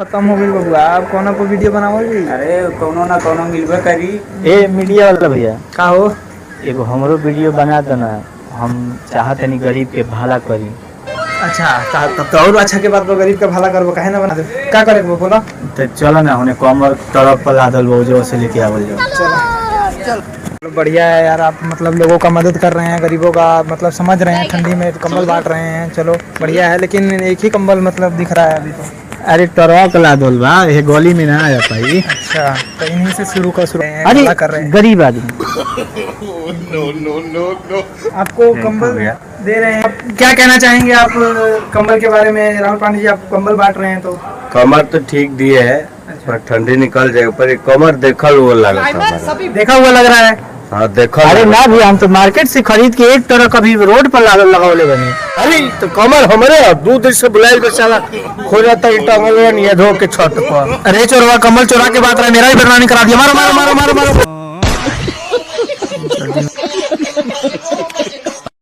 खत्म हो गई बबुआ, आप कौन को वीडियो बनाओगी? अरे कोनो ना कोनो मिलबे करी। ए मीडिया वाला भैया, का हो? एगो हमरो वीडियो बना देना, हम चाहत नहीं गरीब के भला करी। अच्छा तब तो और अच्छा के बात बा, गरीब का भला करबो, काहे ना बना दे? का करे वो बोलो? तो चलो ना, उन्हें कमर तरफ पर लादल बोझो से लेके आवल जाओ। चलो बढ़िया है यार, आप मतलब लोगों का मदद कर रहे हैं, गरीबों का मतलब समझ रहे हैं, ठंडी में कंबल बांट रहे हैं। चलो बढ़िया है, लेकिन एक ही कंबल मतलब दिख रहा है अभी तो। अरे तरफ लादल बा, ये गोली में ना आया पाई। अच्छा तो इन्हीं से शुरू कर अरे कर रहे हैं। गरीब आदमी आपको कंबल दे रहे हैं, आप क्या कहना चाहेंगे आप कंबल के बारे में? राहुल पांडे जी, आप कंबल बांट रहे हैं तो कमर तो ठीक दिए है, पर ठंडी निकल जाएगा, पर ये कमर देखल वो लगा था। देखा हुआ लग रहा है। हाँ देखल। अरे ना भी, हम तो मार्केट से खरीद के एक तरह कभी रोड पर लागल लगावले बने। अरे तो कमर हमारे दो दिन से बुलाए बेचारा खो जाता है, टंगल ये धो के छत पर। अरे चोरवा, कंबल चोरा के बात रहा है, मेरा ही बदनामी करा दिया। मारो मारो मारो मारो मारो।